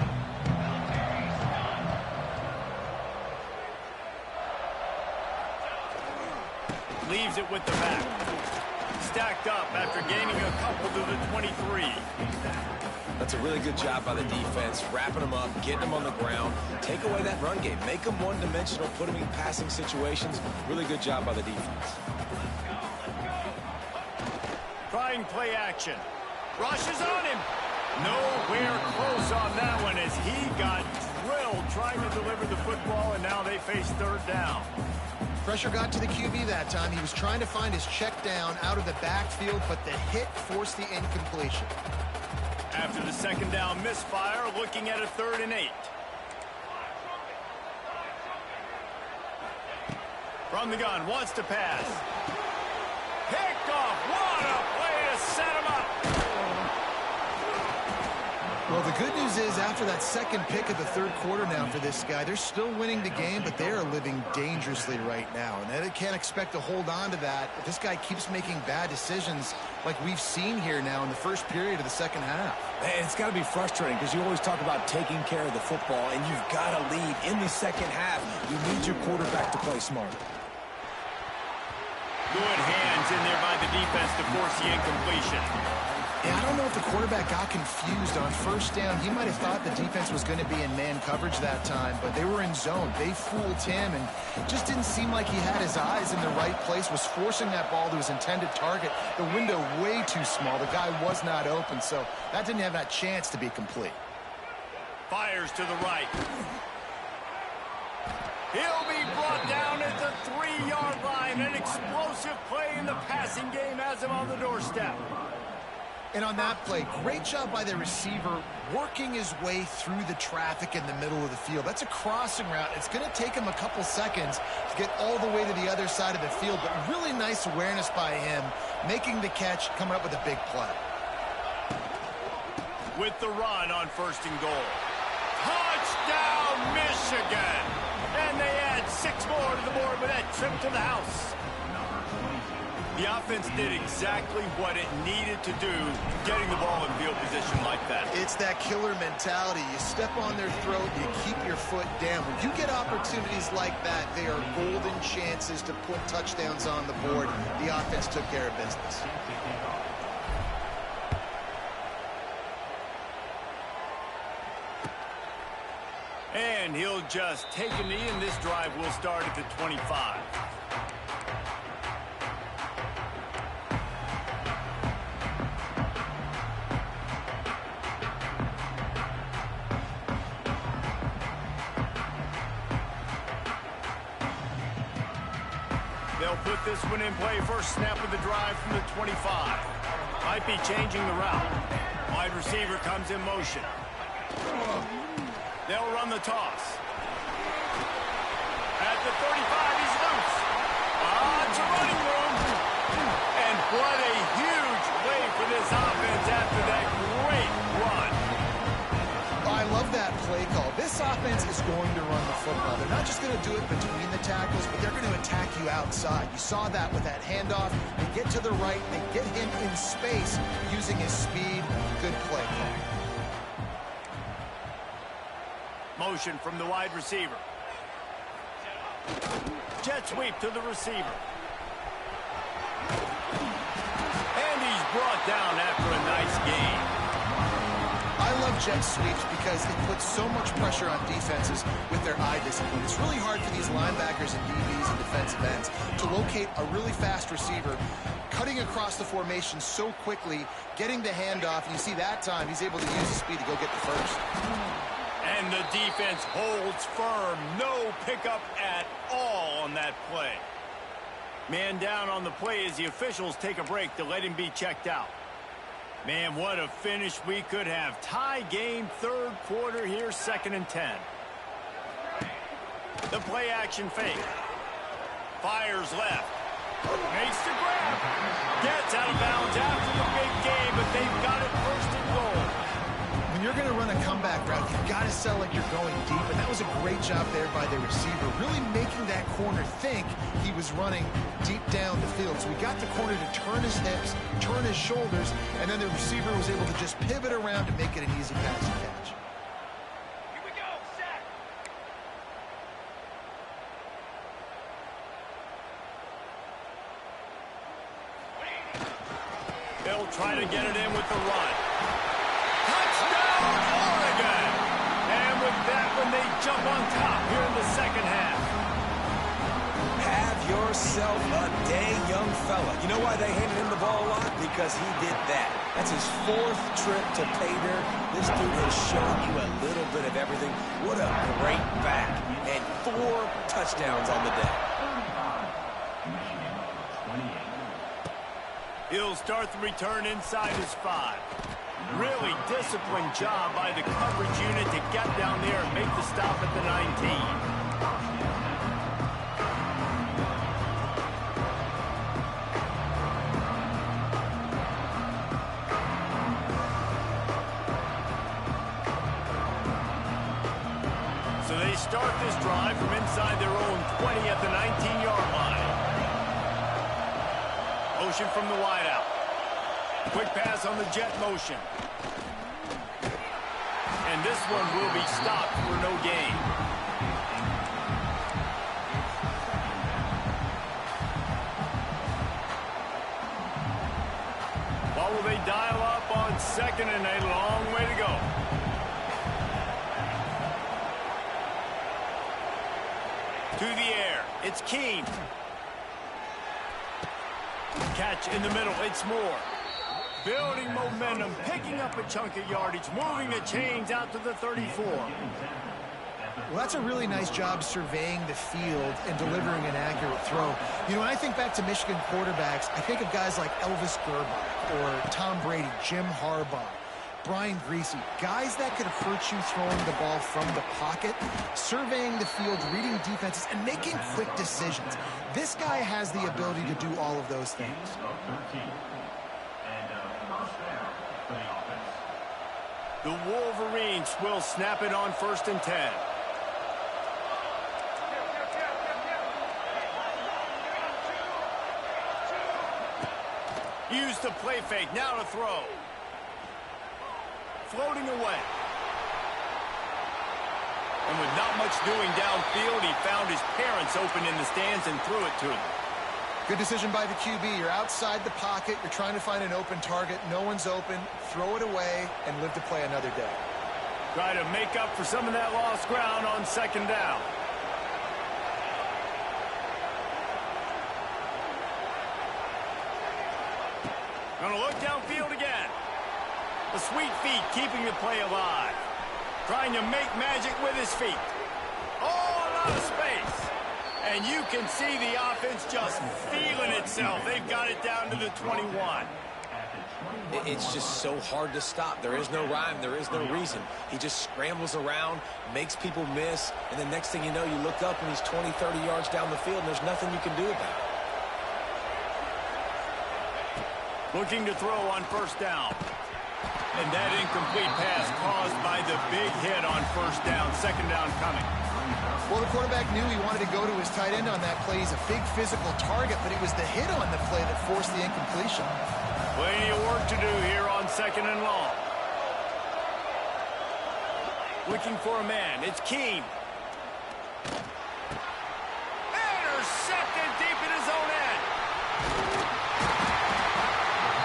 Leaves it with the back. Stacked up after gaining a couple to the 23. That's a really good job by the defense, wrapping them up, getting them on the ground, take away that run game, make them one-dimensional, put them in passing situations. Really good job by the defense. Trying play action. Rushes on him. Nowhere close on that one as he got drilled trying to deliver the football, and now they face third down. Pressure got to the QB that time. He was trying to find his check down out of the backfield, but the hit forced the incompletion. After the second down misfire, looking at a 3rd and 8. From the gun, wants to pass. Picked off. What a play to set him up. Well, the good news is after that second pick of the third quarter now for this guy, they're still winning the game, but they are living dangerously right now. And they can't expect to hold on to that if this guy keeps making bad decisions like we've seen here now in the first period of the second half. Man, it's got to be frustrating because you always talk about taking care of the football, and you've got to lead in the second half. You need your quarterback to play smart. Good hands in there by the defense to force the incompletion. Yeah, I don't know if the quarterback got confused on first down. He might have thought the defense was going to be in man coverage that time, but they were in zone. They fooled him, and just didn't seem like he had his eyes in the right place, was forcing that ball to his intended target. The window way too small. The guy was not open, so that didn't have that chance to be complete. Fires to the right. He'll be brought down at the 3-yard line. An explosive play in the passing game has him on the doorstep. And on that play, great job by the receiver working his way through the traffic in the middle of the field. That's a crossing route. It's going to take him a couple seconds to get all the way to the other side of the field, but really nice awareness by him, making the catch, coming up with a big play. With the run on 1st and goal. Touchdown, Michigan! And they add 6 more to the board with that trip to the house. The offense did exactly what it needed to do, getting the ball in field position like that. It's that killer mentality. You step on their throat, you keep your foot down. When you get opportunities like that, they are golden chances to put touchdowns on the board. The offense took care of business. And he'll just take a knee, and this drive will start at the 25. They'll put this one in play. First snap of the drive from the 25. Might be changing the route. Wide receiver comes in motion. They'll run the toss. At the 35, he's loose. It's a running room. And what a huge play for this offense after that great run. I love that play call. This offense is going to run the football. They're not just going to do it between the tackles, but they're going to attack you outside. You saw that with that handoff. They get to the right. They get him in space using his speed. Good play call. Motion from the wide receiver. Jet sweep to the receiver. And he's brought down after a nice gain. I love jet sweeps because it puts so much pressure on defenses with their eye discipline. It's really hard for these linebackers and DBs and defensive ends to locate a really fast receiver, cutting across the formation so quickly, getting the handoff. And you see that time, he's able to use his speed to go get the first. And the defense holds firm. No pickup at all on that play. Man down on the play as the officials take a break to let him be checked out. Man, what a finish we could have. Tie game, 3rd quarter here, 2nd and 10. The play action fake. Fires left. Makes the grab. Gets out of bounds after the big game, but they've got it 1st and goal. When you're going to run a comeback route, you've got to sell like you're going deep, and that was a great job there by the receiver, really making that corner think he was running deep down the field. So we got the corner to turn his hips, turn his shoulders, and then the receiver was able to just pivot around to make it an easy pass and catch. Here we go, set. They'll try to get it in with the run. Touchdown, Oregon! And with that one, they jump on top here in the 2nd half. Have yourself a day, young fella. You know why they handed him the ball a lot? Because he did that. That's his 4th trip to pay dirt. This dude has shown you a little bit of everything. What a great back. And 4 touchdowns on the day. He'll start the return inside his 5. Really disciplined job by the coverage unit to get down there and make the stop at the 19. So they start this drive from inside their own 20 at the 19-yard line. Motion from the wideout. Quick pass on the jet motion. And this one will be stopped for no gain. What will they dial up on second and a long way to go. To the air. It's Keene. Catch in the middle. It's Moore. Building momentum, picking up a chunk of yardage, moving the chains out to the 34. Well, that's a really nice job surveying the field and delivering an accurate throw. You know, when I think back to Michigan quarterbacks, I think of guys like Elvis Gerbach or Tom Brady, Jim Harbaugh, Brian Greasy, guys that could hurt you throwing the ball from the pocket, surveying the field, reading defenses, and making quick decisions. This guy has the ability to do all of those things. The Wolverines will snap it on 1st and 10. Use the play fake, now to throw. Floating away. And with not much doing downfield, he found his parents open in the stands and threw it to them. Good decision by the QB. You're outside the pocket. You're trying to find an open target. No one's open. Throw it away and live to play another day. Try to make up for some of that lost ground on 2nd down. Gonna look downfield again. The sweet feet keeping the play alive. Trying to make magic with his feet. Oh, a lot of space. And you can see the offense just feeling itself. They've got it down to the 21. It's just so hard to stop. There is no rhyme. There is no reason. He just scrambles around, makes people miss, and the next thing you know, you look up and he's 20, 30 yards down the field, and there's nothing you can do about it. Looking to throw on 1st down. And that incomplete pass caused by the big hit on 1st down. 2nd down coming. Well, the quarterback knew he wanted to go to his tight end on that play. He's a big physical target, but it was the hit on the play that forced the incompletion. Plenty of work to do here on 2nd and long. Looking for a man. It's Keene. Intercepted deep in his own end.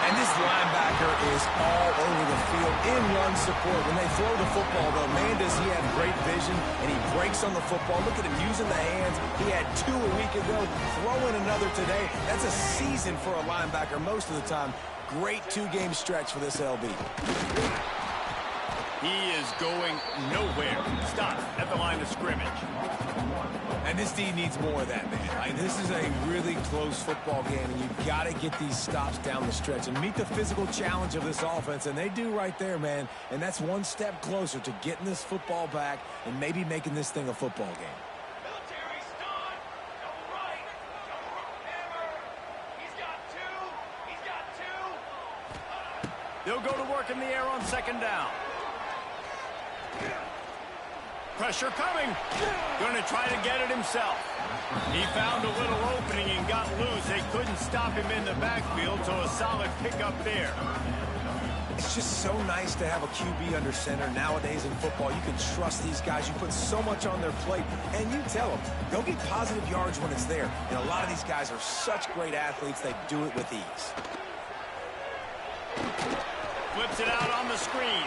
And this linebacker is all over the field in run support. When they throw the football, though, man, does he have great vision, and he breaks on the football. Look at him using the hands. He had 2 a week ago. Throw in another today. That's a season for a linebacker most of the time. Great 2-game stretch for this LB. He is going nowhere. Stop at the line of scrimmage. And this D needs more of that, man. Like, this is a really close football game, and you've got to get these stops down the stretch and meet the physical challenge of this offense, and they do right there, man. And that's one step closer to getting this football back and maybe making this thing a football game. They'll go to work in the air on 2nd down. Pressure coming. Going to try to get it himself. He found a little opening and got loose. They couldn't stop him in the backfield, so a solid pickup there. It's just so nice to have a QB under center nowadays in football. You can trust these guys. You put so much on their plate, and you tell them, go get positive yards when it's there. And a lot of these guys are such great athletes, they do it with ease. Flips it out on the screen.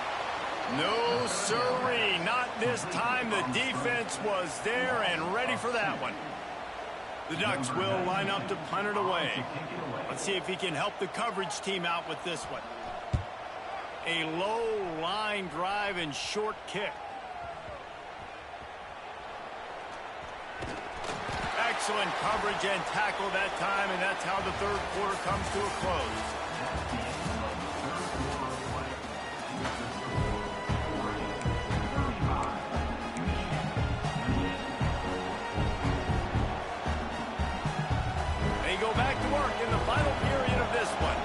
No, sirree. Not this time. The defense was there and ready for that one. The Ducks will line up to punt it away. Let's see if he can help the coverage team out with this one. A low line drive and short kick. Excellent coverage and tackle that time, and that's how the 3rd quarter comes to a close. They go back to work in the final period of this one.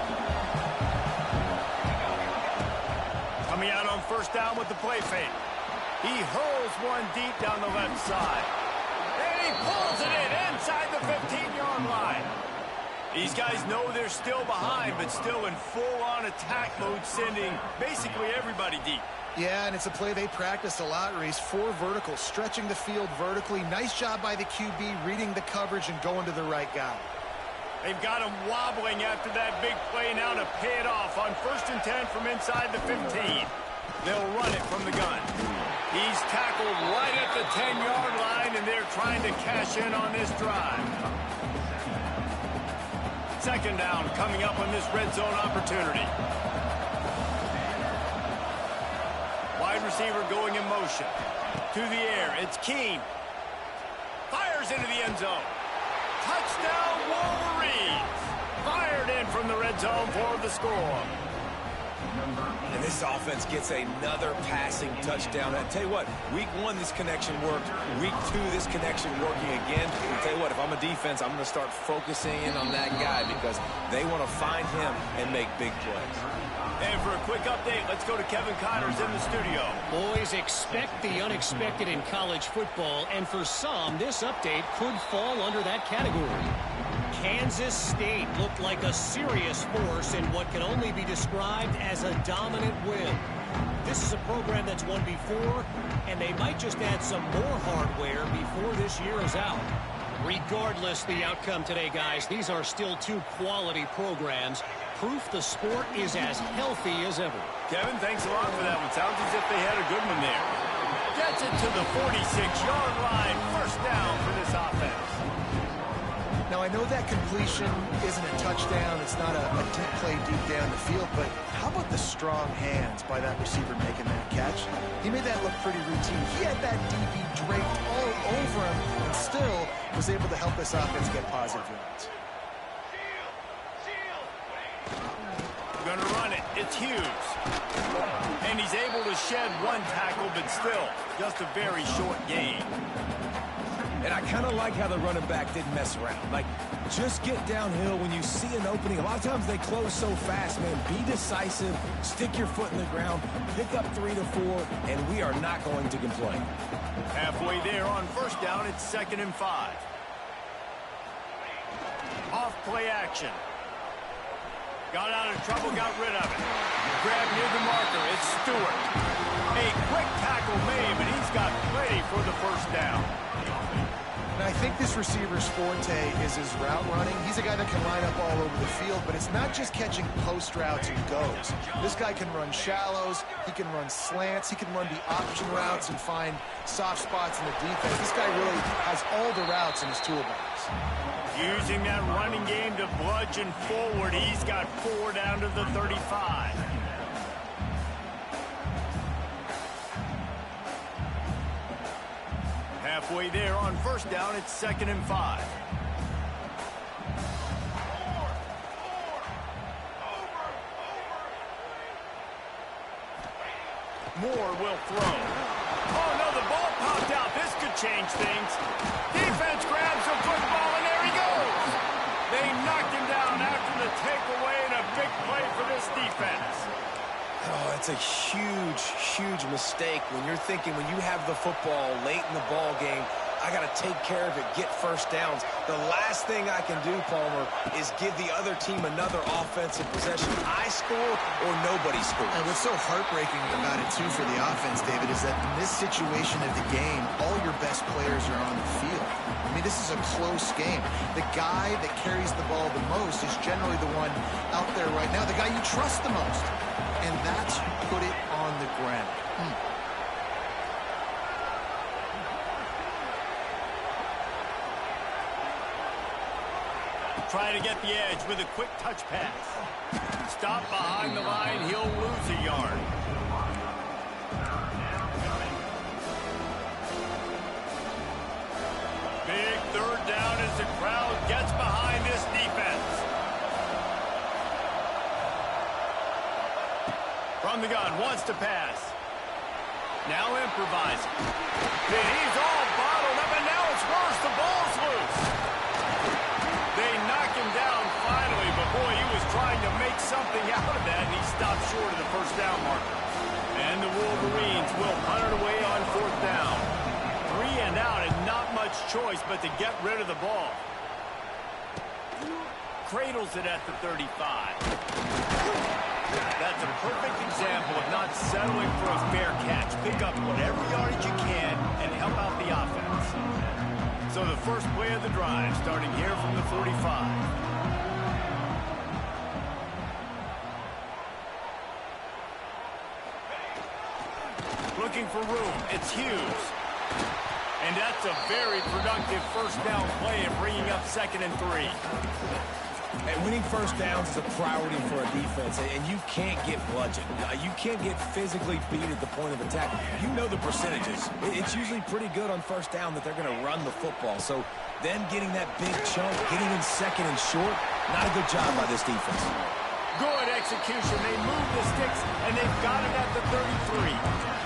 Coming out on 1st down with the play fake. He hurls one deep down the left side. And he pulls it in inside the 15-yard line. These guys know they're still behind, but still in full-on attack mode, sending basically everybody deep. Yeah, and it's a play they practice a lot, Reese. 4 verticals, stretching the field vertically. Nice job by the QB, reading the coverage and going to the right guy. They've got him wobbling after that big play now to pay it off on 1st and 10 from inside the 15. They'll run it from the gun. He's tackled right at the 10-yard line, and they're trying to cash in on this drive. 2nd down coming up on this red zone opportunity. Wide receiver going in motion. To the air, it's Keene. Fires into the end zone. Touchdown Wolverines! Fired in from the red zone for the score. And this offense gets another passing touchdown. I tell you what, week 1 this connection worked. Week 2 this connection working again. I tell you what, if I'm a defense, I'm going to start focusing in on that guy because they want to find him and make big plays. And for a quick update, let's go to Kevin Connors in the studio. Boys, expect the unexpected in college football, and for some, this update could fall under that category. Kansas State looked like a serious force in what can only be described as a dominant win. This is a program that's won before, and they might just add some more hardware before this year is out. Regardless the outcome today, guys, these are still 2 quality programs. Proof the sport is as healthy as ever. Kevin, thanks a lot for that one. Sounds as if they had a good one there. Gets it to the 46-yard line. 1st down for this offense. Now, I know that completion isn't a touchdown. It's not a deep play deep down the field, but how about the strong hands by that receiver making that catch? He made that look pretty routine. He had that DB draped all over him and still was able to help this offense get positive yards. Going to run it. It's Hughes. And he's able to shed 1 tackle, but still just a very short gain. And I kind of like how the running back didn't mess around. Like, just get downhill when you see an opening. A lot of times they close so fast, man. Be decisive, stick your foot in the ground, pick up 3 to 4, and we are not going to complain. Halfway there on 1st down, it's 2nd and 5. Off play action. Got out of trouble, got rid of it. Grab near the marker, it's Stewart. A quick tackle made, but he's got plenty for the 1st down. And I think this receiver's forte is his route running. He's a guy that can line up all over the field, but it's not just catching post routes and goes. This guy can run shallows, he can run slants, he can run the option routes and find soft spots in the defense. This guy really has all the routes in his toolbox. Using that running game to bludgeon forward, he's got 4 down to the 35. Halfway there on 1st down, it's 2nd and 5. Moore will throw. Oh, no, the ball popped out. This could change things. Defense grabs the football, and there he goes. They knocked him down after the takeaway, and a big play for this defense. Oh, it's a huge, huge mistake when you're thinking when you have the football late in the ball game, I got to take care of it, get 1st downs. The last thing I can do, Palmer, is give the other team another offensive possession. I score or nobody scores. And what's so heartbreaking about it, too, for the offense, David, is that in this situation of the game, all your best players are on the field. I mean, this is a close game. The guy that carries the ball the most is generally the one out there right now, the guy you trust the most. And that's put it on the ground. Trying to get the edge with a quick touch pass. Stop behind the line, he'll lose a yard. Big 3rd down as the crowd gets behind this defense. From the gun, wants to pass. Now improvising. And he's all bottled up, and now it's worse. The ball's loose. They knock him down finally, but boy, he was trying to make something out of that, and he stopped short of the 1st down marker. And the Wolverines will punt it away on 4th down. 3 and out, and not much choice but to get rid of the ball. Cradles it at the 35. That's a perfect example of not settling for a fair catch. Pick up whatever yardage you can and help out the offense. So the first play of the drive starting here from the 45. Looking for room. It's Hughes. And that's a very productive first down play of bringing up 2nd and 3. And winning first downs is a priority for a defense, and you can't get bludgeoned. You can't get physically beat at the point of attack. You know the percentages. It's usually pretty good on first down that they're going to run the football. So them getting that big chunk, getting in 2nd and short, not a good job by this defense. Good execution. They move the sticks, and they've got it at the 33.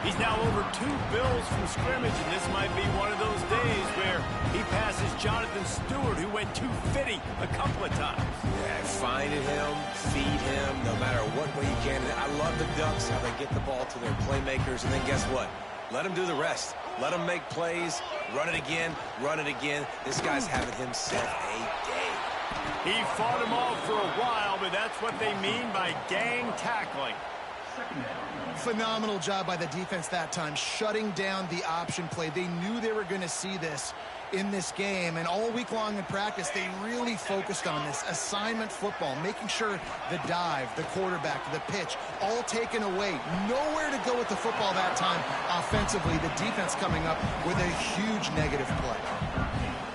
He's now over 2 bills from scrimmage, and this might be one of those days where he passes Jonathan Stewart, who went 250 a couple of times. Yeah, finding him, feed him, no matter what way you can. I love the Ducks, how they get the ball to their playmakers, and then guess what? Let them do the rest. Let them make plays, run it again, run it again. This guy's having himself a day. He fought him off for a while, but that's what they mean by gang tackling. Phenomenal job by the defense that time, shutting down the option play. They knew they were going to see this in this game, and all week long in practice, they really focused on this assignment football, making sure the dive, the quarterback, the pitch, all taken away. Nowhere to go with the football that time offensively. The defense coming up with a huge negative play.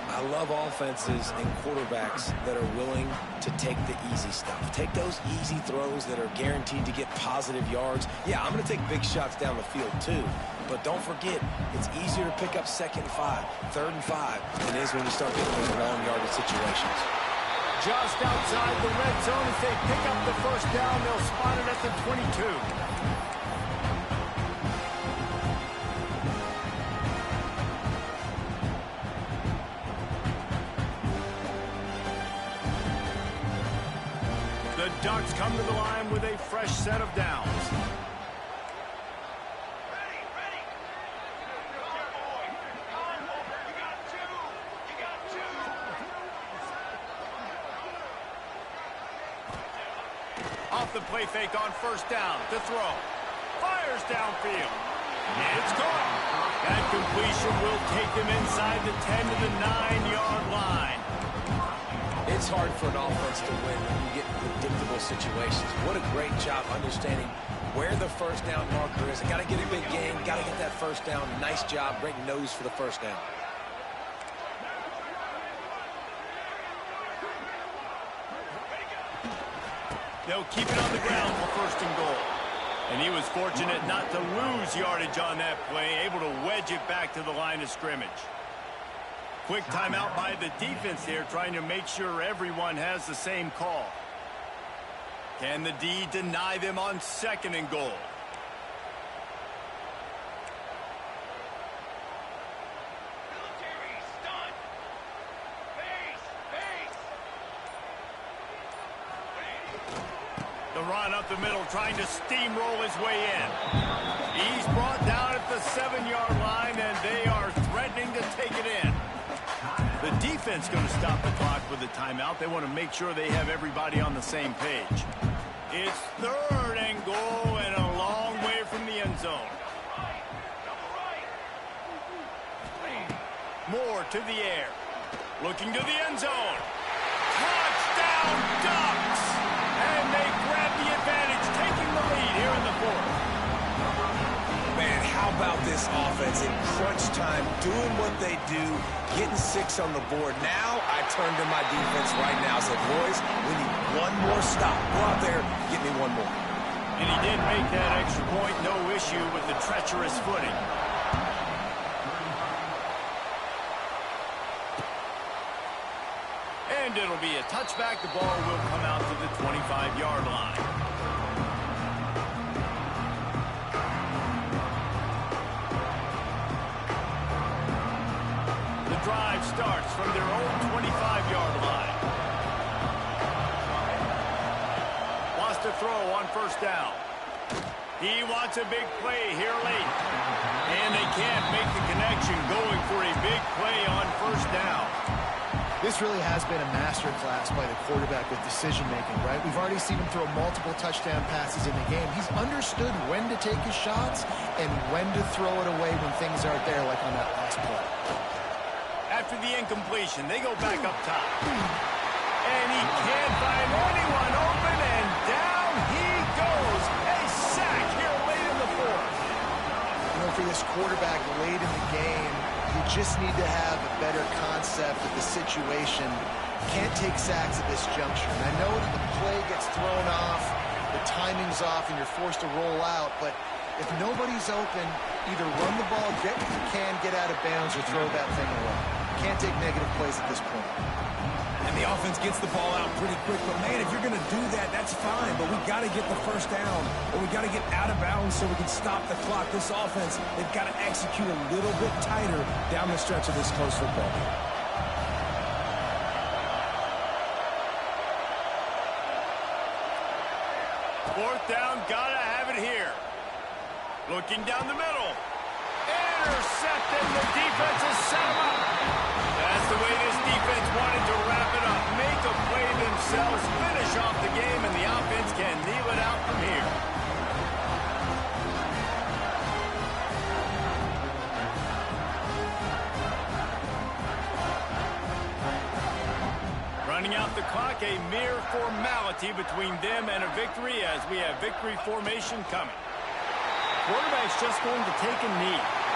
I love offenses and quarterbacks that are willing to take the easy stuff. Take those easy throws that are guaranteed to get positive yards. Yeah, I'm going to take big shots down the field too. But don't forget, it's easier to pick up 2nd and 5, 3rd and 5 than it is when you start getting those long yardage situations. Just outside the red zone, as they pick up the first down, they'll spot it at the 22. The Ducks come to the line with a fresh set of downs. Off the play fake on first down to throw. Fires downfield. And it's caught. That completion will take them inside the 10 to the 9-yard line. It's hard for an offense to win when you get predictable situations. What a great job understanding where the first down marker is. Got to get a big gain, got to get that first down. Nice job, great nose for the first down. They'll keep it on the ground for 1st and goal. And he was fortunate not to lose yardage on that play, able to wedge it back to the line of scrimmage. Quick timeout by the defense here, trying to make sure everyone has the same call. Can the D deny them on 2nd and goal? The run up the middle, trying to steamroll his way in. He's brought down at the 7-yard line, and they are threatening to take it in. The defense going to stop the clock with a timeout. They want to make sure they have everybody on the same page. It's 3rd and goal and a long way from the end zone. Moore to the air. Looking to the end zone. Touchdown Ducks! And they grab the advantage, taking the lead here in the 4th. Man, how about this offense in crunch time, doing what they do, getting 6 on the board. Now I turn to my defense right now and say, boys, we need one more stop. Go out there, get me one more. And he did make that extra point, no issue with the treacherous footing. And it'll be a touchback. The ball will come out to the 25-yard line. The drive starts from their own 25-yard line. Wants to throw on first down. He wants a big play here late. And they can't make the connection, going for a big play on first down. This really has been a masterclass by the quarterback with decision-making, right? We've already seen him throw multiple touchdown passes in the game. He's understood when to take his shots and when to throw it away when things aren't there, like on that last play. After the incompletion, they go back up top. And he can't find anyone open, and down he goes. A sack here late in the 4th. for this quarterback late in the game. You just need to have a better concept of the situation. Can't take sacks at this juncture. And I know that the play gets thrown off, the timing's off, and you're forced to roll out, but if nobody's open, either run the ball, get what you can, get out of bounds, or throw that thing away. Can't take negative plays at this point. And the offense gets the ball out pretty quick. But, man, if you're going to do that, that's fine. But we got to get the first down, or we got to get out of bounds so we can stop the clock. This offense, they've got to execute a little bit tighter down the stretch of this close football game. Fourth down, got to have it here. Looking down the middle. Intercepted. The defense has set him up. That's the way this defense wanted to wrap it up. Make a play themselves, finish off the game, and the offense can kneel it out from here. Running out the clock, a mere formality between them and a victory as we have victory formation coming. Quarterback's just going to take a knee.